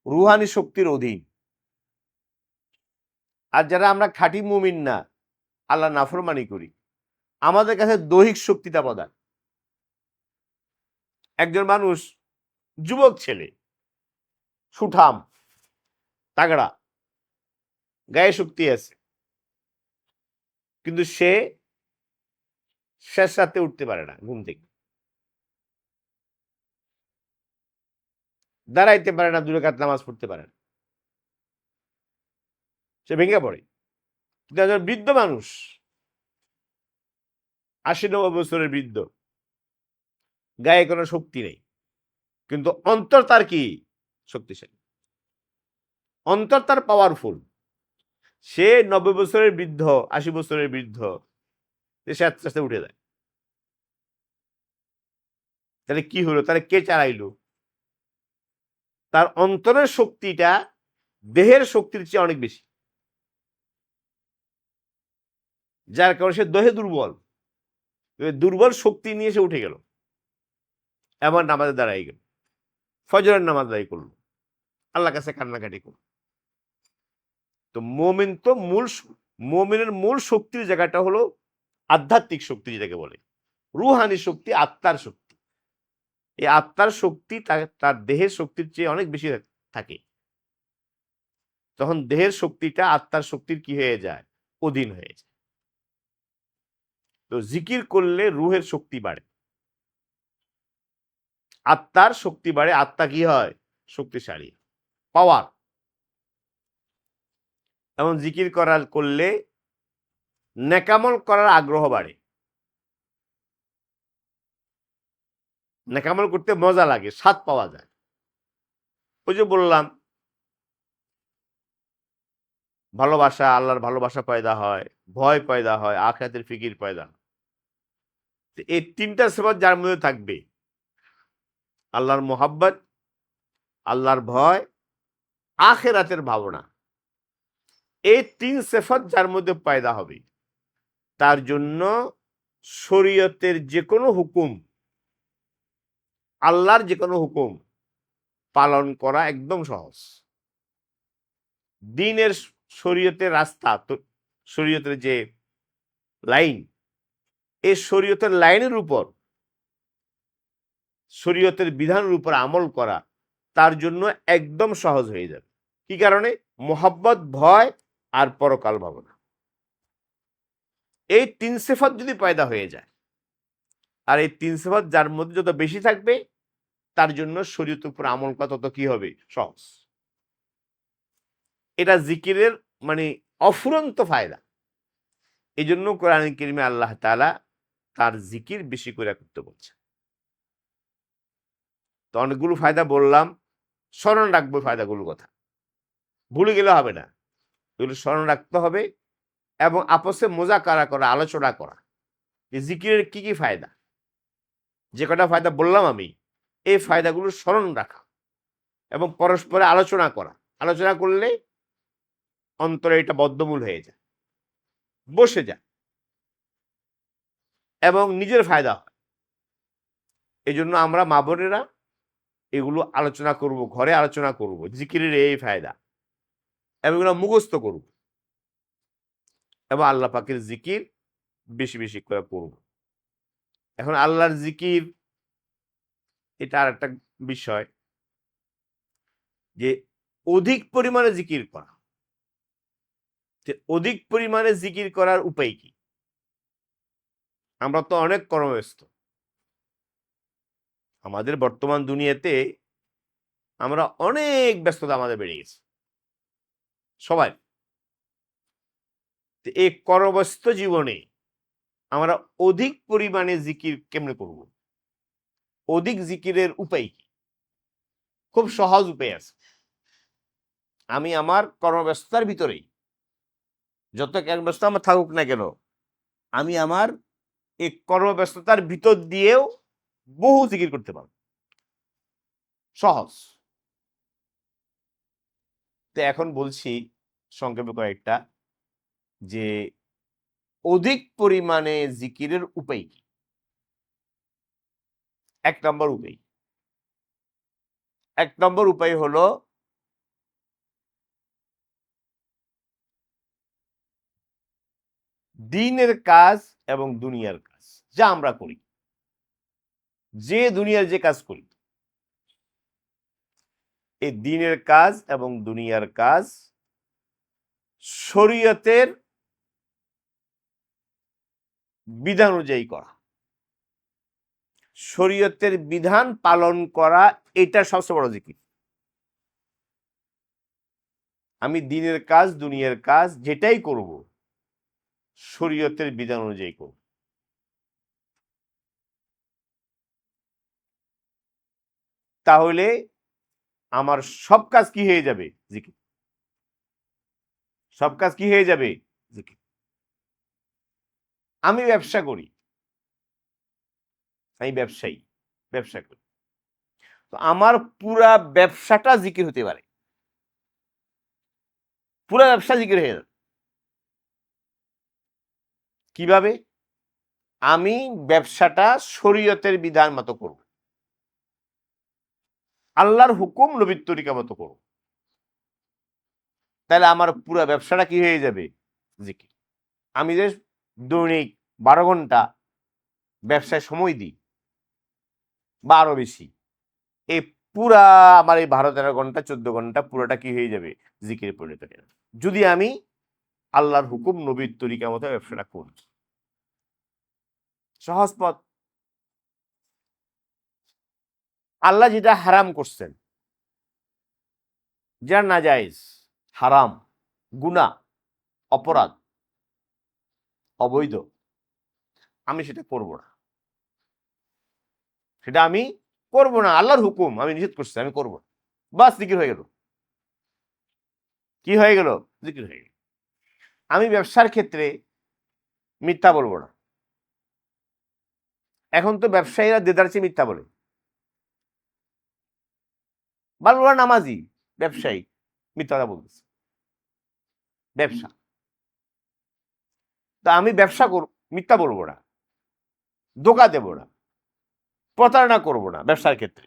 রুহানি শক্তির অধীন। আর যারা আমরা খাঁটি মুমিন না, আল্লাহ নাফরমানি করি, আমাদের কাছে দৈহিক শক্তিটা প্রধান। একজন মানুষ, যুবক ছেলে, সুঠাম, তাগড়া, গায়ে শক্তি আছে, কিন্তু সে শেষ রাতে উঠতে পারে না ঘুম থেকে, দাঁড়াইতে পারে না, 2 রাকাত নামাজ পড়তে পারে না, সে ভেঙে পড়ে। কিন্তু একজন বৃদ্ধ মানুষ, 80-90 বছরের বৃদ্ধ, গায়ে কোনো শক্তি নেই, কিন্তু অন্তর তার কি শক্তিশালী, অন্তর তার পাওয়ারফুল। সে 90 বছরের বৃদ্ধ, 80 বছরের বৃদ্ধ, সে আস্তে আস্তে উঠে যায়। তাহলে কি হলো? তাহলে কে চালাইলো? তার অন্তরের শক্তিটা দেহের শক্তির চেয়ে অনেক বেশি, যার কারণে সে দেহে দুর্বল, দুর্বল শক্তি নিয়ে সে উঠে গেল, এমন নামাজে দাঁড়াই গেল, ফজরের নামাজ দাঁড়াই করলো, আল্লাহ কাছে কান্নাকাটি করলো। তো মোমিন তো মোমিনের মূল শক্তির জায়গাটা হলো আধ্যাত্মিক শক্তি, যেটাকে বলে রুহানি শক্তি, আত্মার শক্তি। এই আত্মার শক্তি তার দেহের শক্তির চেয়ে অনেক বেশি থাকে। তখন দেহের শক্তিটা আত্মার শক্তির কি হয়ে যায়? অধীন হয়ে যায়। তো জিকির করলে রুহের শক্তি বাড়ে, আত্মার শক্তি বাড়ে, আত্মা কি হয়? শক্তিশালী, পাওয়ার। এমন জিকির করলে নেকামল করার আগ্রহ বাড়ে, নেকামল করতে মজা লাগে, স্বাদ পাওয়া যায়। ওই যে বললাম ভালোবাসা, আল্লাহর ভালোবাসা পয়দা হয়, ভয় পয়দা হয়, আখিরাতের ফিকির পয়দা হয়। এই তিনটা সিফাত যার মধ্যে থাকবে, আল্লাহর মোহাব্বত, আল্লাহর ভয়, আখিরাতের ভাবনা, এই তিন সিফাত যার মধ্যে পয়দা হবে, তার জন্য শরীয়তের যে কোনো হুকুম, আল্লাহর যে কোনো হুকুম পালন করা একদম সহজ। দ্বীনের শরীয়তের রাস্তা, তো শরীয়তের যে লাইন, এই শরীয়তের লাইনের উপর, শরীয়তের বিধানের উপর আমল করা তার জন্য একদম সহজ হয়ে যাবে। কি কারণে? মোহাব্বত, ভয় আর পরকাল ভাবনা, এই তিন সিফাত যদি পয়দা হয়ে যায়, আর এই তিন সিফাত যার মধ্যে যত বেশি থাকবে, তার জন্য শরীয়তের উপর আমল করা তত কি হবে? সহজ। এটা জিকিরের মানে অফুরন্ত ফায়দা। এই জন্য কোরআন কারীমে আল্লাহ তাআলা তার জিকির বেশি করে করতে বলছে। তো অনেকগুলো ফায়দা বললাম, স্মরণ রাখবো ফায়দাগুলোর কথা, ভুলে গেলে হবে না, এগুলো স্মরণ রাখতে হবে এবং আপসে মোজাকারা করা, আলোচনা করা যে জিকিরের কি কি ফায়দা। যে কটা ফায়দা বললাম আমি, এই ফায়দাগুলো স্মরণ রাখা এবং পরস্পরে আলোচনা করা। আলোচনা করলে অন্তরে এটা বদ্ধমূল হয়ে যায়, বসে যায় এবং নিজের ফায়দা হয়। এই জন্য আমরা মা বোনেরা এগুলো আলোচনা করব, ঘরে আলোচনা করব, জিকিরের এই ফায়দা, এবং এগুলো মুখস্থ করব এবং আল্লাহ পাকের জিকির বেশি বেশি করে করব। এখন আল্লাহর জিকির এটা আর একটা বিষয়, যে অধিক পরিমাণে জিকির করা। অধিক পরিমাণে জিকির করার উপায় কি? আমরা তো অনেক কর্মব্যস্ত, আমাদের বর্তমান দুনিয়াতে আমরা অনেক ব্যস্ততা আমাদের বেড়ে গেছে সবাই। এই কর্মব্যস্ত জীবনে আমরা অধিক পরিমাণে জিকির কেমনে করব? অধিক জিকিরের উপায় কি? খুব সহজ উপায় আছে। আমি আমার কর্মব্যস্ততার ভিতরেই, যত কর্মব্যস্ত আমার থাকুক না কেন, আমি আমার এই কর্মব্যস্ততার ভিতর দিয়েও বহু জিকির করতে পারবো, সহজ। তো এখন বলছি সংক্ষেপে কয়েকটা, যে অধিক পরিমাণে জিকিরের উপায় কি। এক নম্বর উপায় হলো দ্বীনের কাজ এবং দুনিয়ার কাজ যা আমরা করি, যে দুনিয়ার যে কাজ করি, এই দ্বীনের কাজ এবং দুনিয়ার কাজ শরীয়তের বিধান অনুযায়ী করা, শরীয়তের বিধান পালন করা, এটা সবচেয়ে বড় জিকির। আমি দ্বীনের কাজ, দুনিয়ার কাজ যেটাই করব, শরীয়তের বিধান অনুযায়ী করব। তাহলে আমার সব কাজ কি হয়ে যাবে? জিকির। সব কাজ কি হয়ে যাবে? জিকির। আমি ব্যবসা করি, আমি ব্যবসায়ী, ব্যবসা করি, তো আমার পুরা ব্যবসাটা জিকির হতে পারে, পুরা ব্যবসা জিকির হয়ে যাবে। কিভাবে? আমি ব্যবসাটা শরীয়তের বিধান মতো করব, আল্লাহর হুকুম নবীর তরিকা মতো করব, তাহলে আমার পুরা ব্যবসাটা কি হয়ে যাবে? জিকির। আমি যে দৈনিক 12 ঘন্টা ব্যবসায় সময় দিই বা আরো বেশি, এই পুরা আমার এই 12-13 ঘন্টা 14 ঘন্টা পুরোটা কি হয়ে যাবে? জিকিরে পরিণত হয়ে যাবে, যদি আমি আল্লাহর হুকুম নবীর তরিকা মতো ব্যবসাটা করি। সহজ পথ। আল্লাহ যেটা হারাম করছেন, যা নাজায়েজ, হারাম, গুনাহ, অপরাধ, অবৈধ, আমি সেটা করব না, সেটা আমি করব না। আল্লাহর হুকুম, আমি নিষেধ করছি, আমি করব না। বাস জিকির হয়ে গেল। কি হয়ে গেল? জিকির হয়ে গেল। আমি ব্যবসার ক্ষেত্রে মিথ্যা বলবো না। এখন তো ব্যবসায়ীরা দেদারচে মিথ্যা বলে। বালুরা নামাজি ব্যবসায়ী মিথ্যা কথা বলতেছে, ব্যবসা। তা আমি ব্যবসা মিথ্যা বলবো না, ধোঁকা দেব না, প্রতারণা করব না, ব্যবসার ক্ষেত্রে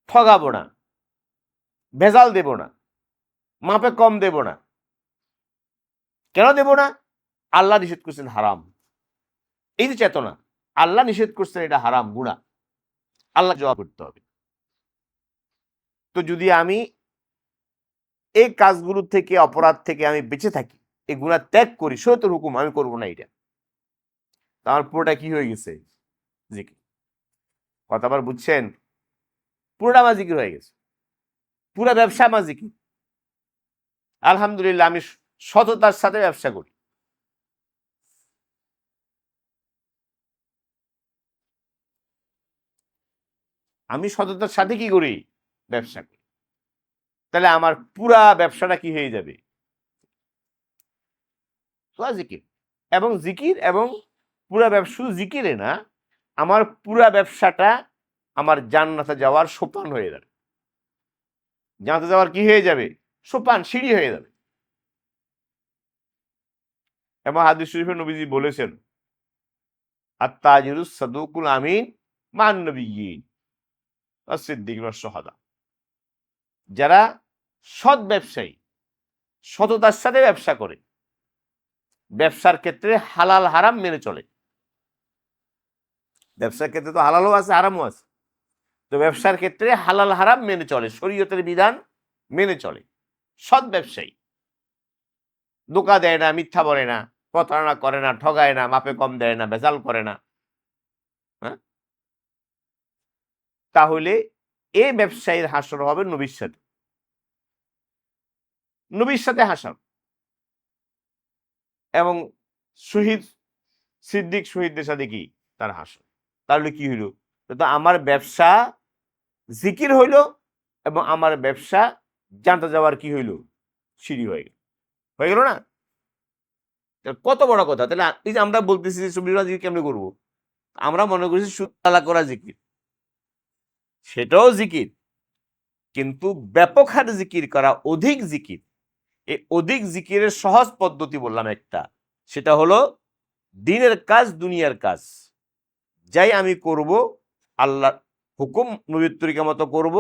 ঠগাবো না, ভেজাল দেব না, মাপে কম দেব না। কেন দেব না? আল্লাহ নিষেধ করছেন হারাম। এই যে চেতনা, আল্লাহ নিষেধ করছেন এটা হারাম, গুনাহ, আল্লাহ জবাব করতে হবে। তো যদি আমি এই কাজগুলো থেকে, অপরাধ থেকে আমি বেঁচে থাকি, এই গুনাহ ত্যাগ করি, শরীয়তের হুকুম, আমি করব না এটা, তার পুরোটা কি হয়ে গেছে? জিকির। কথা আবার বুঝছেন? পুরোটা আমার জিকির হয়ে গেছে, পুরো ব্যবসা আমার জিকির। আলহামদুলিল্লাহ, আমি সততার সাথে ব্যবসা করি। আমি সততার সাথে কি করি? ব্যবসা করি। তাহলে আমার পুরা ব্যবসাটা কি হয়ে যাবে? জিকির। এবং জিকির, এবং পুরা ব্যবসা শুধু জিকিরে না, আমার পুরা ব্যবসাটা আমার জান্নাতে যাওয়ার সোপান হয়ে যাবে। জান্নাতে যাওয়ার কি হয়ে যাবে? সোপান, সিঁড়ি হয়ে যাবে। এবং হাদিস শরীফে নবীজি বলেছেন, আত-তাজিরুস সাদুকুল আমিন মান নবিয়্যিন ওয়াস সিদ্দিকিন ওয়াস শুহাদা। যারা সৎ ব্যবসায়ী, সততার সাথে ব্যবসা করে, ব্যবসার ক্ষেত্রে হালাল হারাম মেনে চলে। ব্যবসার ক্ষেত্রে তো হালালও আছে, হারামও আছে। তো ব্যবসার ক্ষেত্রে হালাল হারাম মেনে চলে, শরীয়তের বিধান মেনে চলে, সৎ ব্যবসায়ী, ধোঁকা দেয় না, মিথ্যা বলে না, প্রতারণা করে না, ঠগায় না, মাপে কম দেয় না, ভেজাল করে না, হ্যাঁ, তাহলে এই ব্যবসায়ীর হাসর হবে নবীর সাথে, নবীর সাথে হাসর। এবং শহীদ, সিদ্দিক, শহীদদের সাথে কি তার হাসর। তাহলে কি হইল? তো আমার ব্যবসা জিকির হইল, এবং আমার ব্যবসা জানতে যাওয়ার কি হইল? সিঁড়ি হয়ে গেল। হয়ে গেল না? কত বড় কথা! তাহলে এই যে আমরা বলতেছি যে সুবিরা জিকির কেমনে করবো, আমরা মনে করছি সুতালা করা জিকির, সেটাও জিকির, কিন্তু ব্যাপক হারে জিকির করা, অধিক জিকির। এই অধিক জিকিরের সহজ পদ্ধতি বললাম একটা, সেটা হলো দিনের কাজ, দুনিয়ার কাজ যাই আমি করব, আল্লাহ হুকুম নবীর তরিকা মতো করব,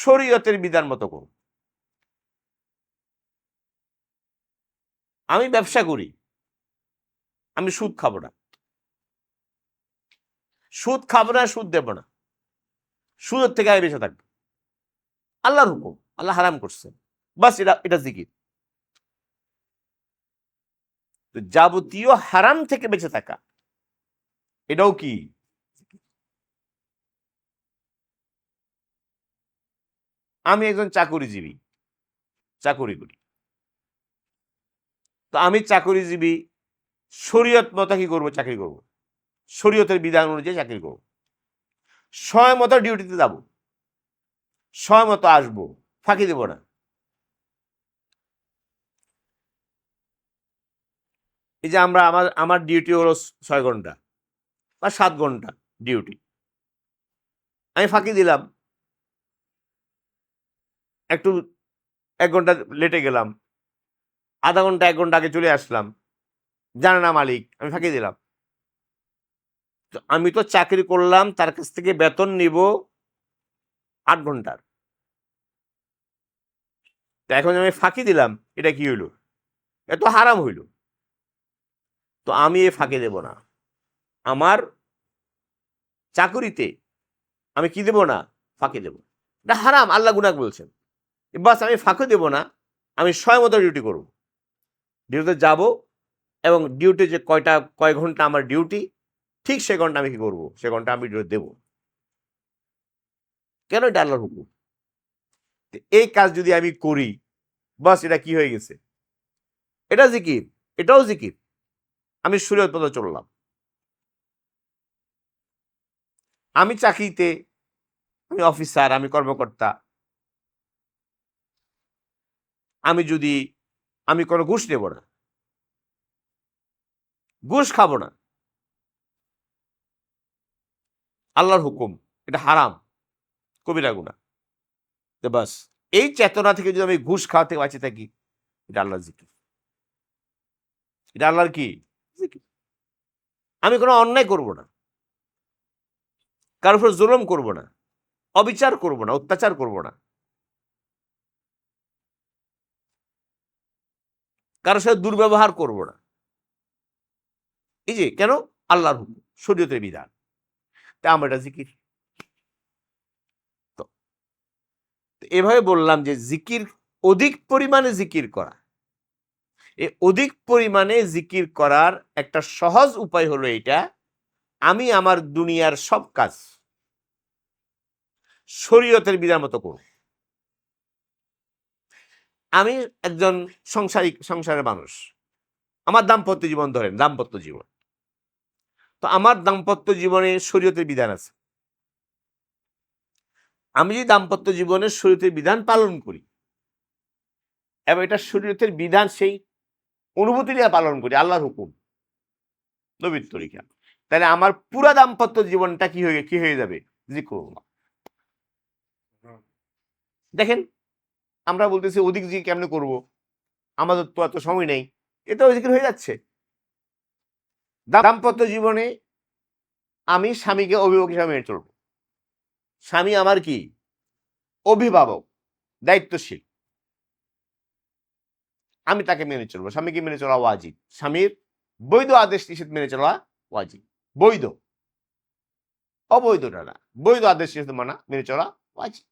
শরীয়তের বিধান মতো করব। আমি ব্যবসা করি, আমি সুদ খাবো না, সুদ খাবো না, সুদ দেব না, সুদের থেকে আমি বেঁচে থাকবো, আল্লাহর হুকুম, আল্লাহ হারাম করছে, বাস এটা এটা জিকির। তো যাবতীয় হারাম থেকে বেঁচে থাকা, এটাও কি? আমি একজন চাকুরিজীবী, চাকুরি করি। তো আমি চাকুরিজীবী, শরীয়ত মতো কি করবো? চাকরি করব, শরীয়তের বিধান অনুযায়ী চাকরি করব, সময় মতো ডিউটিতে যাব, সময় মতো আসবো, ফাঁকি দেব না। এই যে আমরা, আমার আমার ডিউটি হলো 6 ঘন্টা বা 7 ঘন্টা ডিউটি, আমি ফাঁকি দিলাম, একটু 1 ঘন্টা লেটে গেলাম, আধা ঘন্টা 1 ঘন্টা আগে চলে আসলাম, জানে না মালিক, আমি ফাঁকি দিলাম। তো আমি তো চাকরি করলাম, তার কাছ থেকে বেতন নিব 8 ঘন্টার, তো এখন আমি ফাঁকি দিলাম, এটা কি হইল? এত হারাম হইল। তো আমি এ ফাঁকি দেব না, আমার চাকুরিতে আমি কি দেব না? ফাঁকি দেব। এটা হারাম, আল্লাহ গুনাহ বলছেন। বাস আমি ফাঁকি দেব না, আমি সময় মতো ডিউটি করব, ডিউটিতে যাব, এবং ডিউটি যে কয় ঘন্টা আমার ডিউটি, ঠিক সে ঘন্টা আমি কি করব? সে ঘন্টা আমি ডিউটি দেব। কেন? এটা আল্লাহর হুকুম। এই কাজ যদি আমি করি, বাস এটা কি হয়ে গেছে? এটা জিকির, এটাও জিকির। আমি শরীয়ত মতো চললাম। আমি চাকরিতে, আমি অফিসার, আমি কর্মকর্তা, আমি কোনো ঘুষ নেব না, ঘুষ খাবো না, আল্লাহর হুকুম, এটা হারাম, কবিরা গুনাহ। তো বাস, এই চেতনা থেকে যদি আমি ঘুষ খাওয়া থেকে বাঁচে থাকি, এটা আল্লাহর জিকির। এটা আল্লাহর কি জিকির। আমি কোনো অন্যায় করব না, কারোর উপর জুলুম করব না, অবিচার করব না, অত্যাচার করব না, কারোর সাথে দুর্ব্যবহার করব না। এই যে কেন? আল্লাহর হুকুম, শরীয়তের বিধান। তা আমার এটা জিকির। তো এভাবে বললাম যে জিকির, অধিক পরিমাণে জিকির করা, এই অধিক পরিমাণে জিকির করার একটা সহজ উপায় হলো এটা, আমি আমার দুনিয়ার সব কাজ শরীয়তের বিধান মতো করব। আমি একজন সংসারের মানুষ, আমার দাম্পত্য জীবন ধরেন, দাম্পত্য জীবন, তো আমার দাম্পত্য জীবনে শরীয়তের বিধান আছে। আমি যদি দাম্পত্য জীবনে শরীয়তের বিধান পালন করি এবং এটা শরীয়তের বিধান, সেই অনুভূতি নিয়ে পালন করি, আল্লাহর হুকুম, নবীর তরিকা, তাহলে আমার পুরা দাম্পত্য জীবনটা কি হয়ে যাবে? জিকিরুল্লাহ। দেখেন, আমরা বলতেছি অধিক জিকির কেমনে করব, আমাদের তো এত সময় নেই, এটাও জিকির হয়ে যাচ্ছে। দাম্পত্য জীবনে আমি স্বামীকে অভিভাবক হিসাবে মেনে চলবো। স্বামী আমার কি? অভিভাবক, দায়িত্বশীল, আমি তাকে মেনে চলবো। স্বামীকে মেনে চলা ওয়াজিব, স্বামীর বৈধ আদেশ নিষেধ মেনে চলা ওয়াজিব। বৈধ, অবৈধটা না, বৈধ আদেশ নিষেধ মানা, মেনে চলা ওয়াজিব।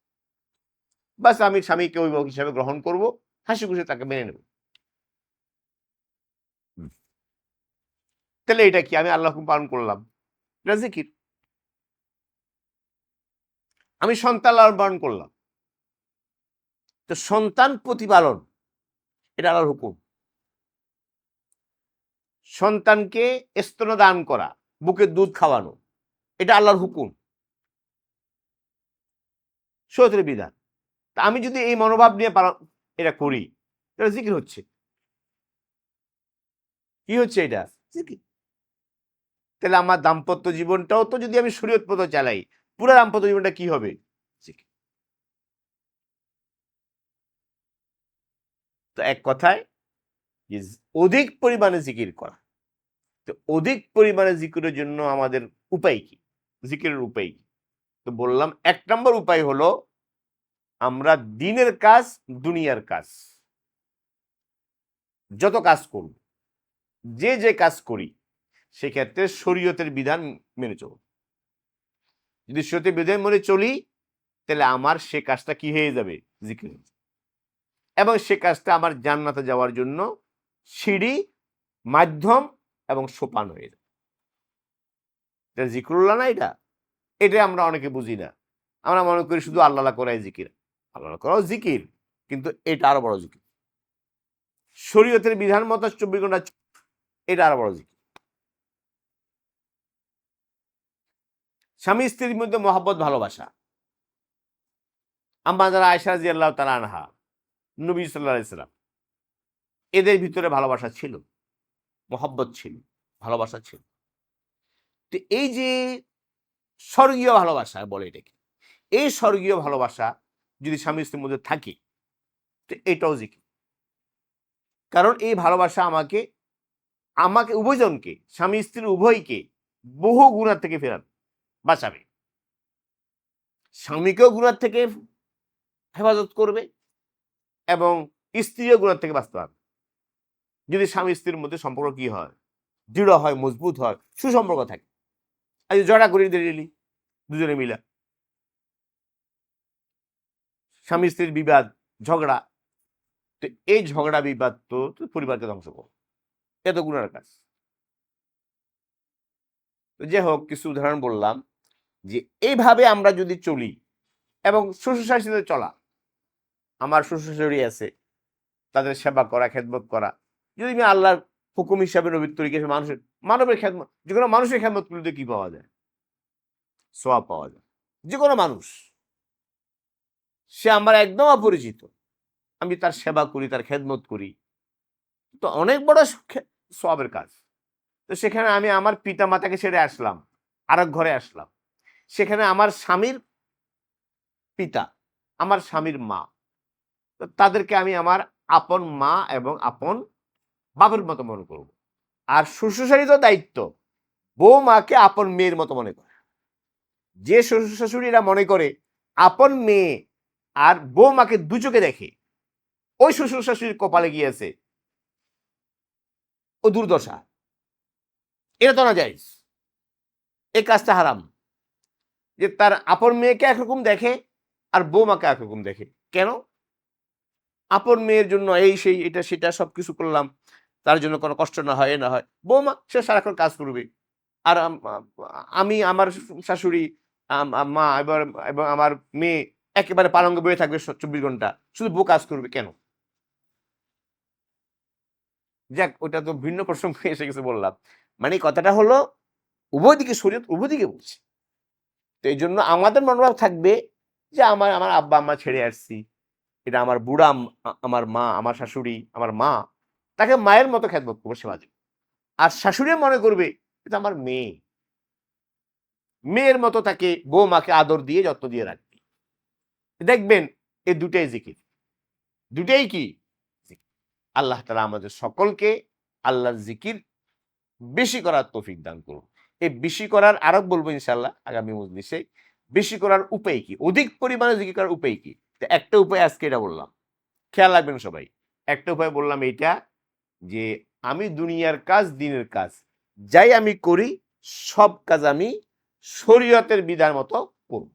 বাস, আমি স্বামীকে অভিভাবক হিসাবে গ্রহণ করব, হাসি খুশি তাকে মেনে নেব। তাহলে এটা কি? আমি আল্লাহ হুকুম পালন করলাম, এটা জিকির। আমি সন্তান লালন পালন করলাম, তো সন্তান প্রতিপালন, এটা আল্লাহর হুকুম। সন্তানকে স্তন দান করা, বুকের দুধ খাওয়ানো, এটা আল্লাহর হুকুম, শরীয়তের বিধান। তা আমি যদি এই মনোভাব নিয়ে এটা করি, এটা জিকির হচ্ছে। কি হচ্ছে? এটা জিকির। তাহলে আমার দাম্পত্য জীবনটাও তো যদি আমি শরীয়ত মতো চালাই, পুরো দাম্পত্য জীবনটা কি হবে? জিকির। তো এক কথায় অধিক পরিমাণে জিকির করা। তো অধিক পরিমাণে জিকিরের জন্য আমাদের উপায় কি? জিকিরের উপায় কি? তো বললাম, 1 নম্বর উপায় হলো, আমরা দিনের কাজ, দুনিয়ার কাজ, যত কাজ করব, যে কাজ করি, সেক্ষেত্রে শরীয়তের বিধান মেনে চলব। যদি শরীয়তের বিধান মেনে চলি, তাহলে আমার সে কাজটা কি হয়ে যাবে? জিকির। এবং সে কাজটা আমার জান্নাতে যাওয়ার জন্য সিঁড়ি, মাধ্যম এবং সোপান হয়ে যাবে। এটা জিকিরুল্লাহ না? এটা আমরা অনেকে বুঝি না। আমরা মনে করি শুধু আল্লাহ করাই জিকির। আল্লাহ করাও জিকির, কিন্তু এটা আরো বড় জিকির। শরীয়তের বিধান মতো 24 ঘন্টা, এটা আরো বড় জিকির। স্বামী স্ত্রীর মধ্যে মহব্বত, ভালোবাসা। আম্মা যারা আয়েশা রাদিয়াল্লাহু তাআলা আনহা, নবী সাল্লাল্লাহু আলাইহি সাল্লাম, এদের ভিতরে ভালোবাসা ছিল, মহব্বত ছিল, ভালোবাসা ছিল। তো এই যে স্বর্গীয় ভালোবাসা বলে এটাকে, এই স্বর্গীয় ভালোবাসা যদি স্বামী স্ত্রীর মধ্যে থাকে, তো এটাও জিকির। কারণ এই ভালোবাসা আমাকে আমাকে উভয়জনকে, স্বামী স্ত্রীর উভয়কে বহু গুনাহ থেকে বাঁচাবে। স্বামীকেও গুনাহ থেকে হেফাজত করবে এবং স্ত্রীও গুনাহ থেকে বাঁচতে পারবে। যদি স্বামী স্ত্রীর মধ্যে সম্পর্ক কি হয়? দৃঢ় হয়, মজবুত হয়, সুসম্পর্ক থাকে। আজ ঝগড়া করি ডেলি দুজনে মিলা, স্বামী স্ত্রীর বিবাদ, ঝগড়া, তো এই ঝগড়া বিবাদ তো পরিবারকে ধ্বংস করবে, এত গুনার কাজ। তো যাই হোক, কিছু উদাহরণ বললাম যে এইভাবে আমরা যদি চলি, এবং শ্বশুর শাশুড়িদের চলা, আমার শ্বশুর শাশুড়ি আছে, তাদের সেবা করা, খেদমত করা, যদি আমি আল্লাহর হুকুম হিসাবে নবীর তরিকা হিসেবে মানবের খেদমত, যে কোনো মানুষের খেদমত করলে কি পাওয়া যায়? সওয়াব পাওয়া যায়। যে কোনো মানুষ, সে আমার একদম অপরিচিত, আমি তার সেবা করি, তার খেদমত করি, তো অনেক বড় সওয়াবের কাজ। তো সেখানে আমি আমার পিতা মাতাকে ছেড়ে আসলাম, আরেক ঘরে আসলাম, সেখানে আমার স্বামীর পিতা, আমার স্বামীর মা, তো তাদেরকে আমি আমার আপন মা এবং আপন বাবার মতো মনে করব। আর শ্বশুরশাশুড়ির দায়িত্ব বৌমাকে আপন মেয়ের মতো মনে করে। যে শ্বশুর শাশুড়িরা মনে করে আপন মেয়ে আর বৌমাকে দু চোখে দেখে, ওই শ্বশুর শাশুড়ির কপালে গিয়েছে ও দুর্দশা। এটা তো না জায়েজ, এই কাজটা হারাম। যে তার আপন মেয়েকে একরকম দেখে আর বৌমাকে একরকম দেখে। কেন? আপন মেয়ের জন্য এই সেই এটা সেটা সবকিছু করলাম, তার জন্য কোনো কষ্ট না হয়, এ না হয়। বৌমা সে সারাক্ষণ কাজ করবে। আর আমি আমার শাশুড়ি, মা এবং আমার মেয়ে একেবারে পালঙ্কে বয়ে থাকবে 24 ঘন্টা, শুধু বউ কাজ করবে কেন? যাক, ওটা তো ভিন্ন প্রসঙ্গে এসে গেছে বললাম। মানে কথাটা হলো উভয় দিকে, শরীয়ত উভয় দিকে বলছে। তো এই জন্য আমাদের মনোভাব থাকবে যে আমার আমার আব্বা আম্মা ছেড়ে আসছি, এটা আমার বুড়া আমার মা, আমার শাশুড়ি, আমার মা, তাকে মায়ের মতো খেদমত করবো, সেবা দেব। আর শাশুড়ি মনে করবে এটা আমার মেয়ে, মেয়ের মতো তাকে বৌমাকে আদর দিয়ে যত্ন দিয়ে রাখবে। দেখবেন এই দুটাই জিকির, দুটাই কি জিকির। আল্লাহ তাআলা আমাদের সকলকে আল্লাহর জিকির বেশি করার তৌফিক দান করুন। এই বেশি করার আরো বলবো ইনশাআল্লাহ আগামী মজলিসে। বেশি করার উপায় কি, অধিক পরিমাণে জিকির করার উপায় কি? তো একটা উপায় আজকে এটা বললাম, খেয়াল রাখবেন সবাই। একটা উপায় বললাম এইটা, যে আমি দুনিয়ার কাজ, দিনের কাজ যাই আমি করি, সব কাজ আমি শরীয়তের বিধান মতো করব।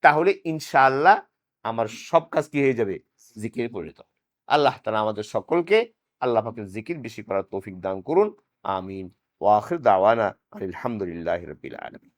তাহলে ইনশাআল্লাহ আমার সব কাজ কি হয়ে যাবে? জিকিরে পরিণত হবে। আল্লাহ তাআলা আমাদের সকলকে আল্লাহ পাকের জিকির বেশি করার তৌফিক দান করুন। আমিন। ওয়া আখির দাওয়ানা আলহামদুলিল্লাহি রাব্বিল আলামিন।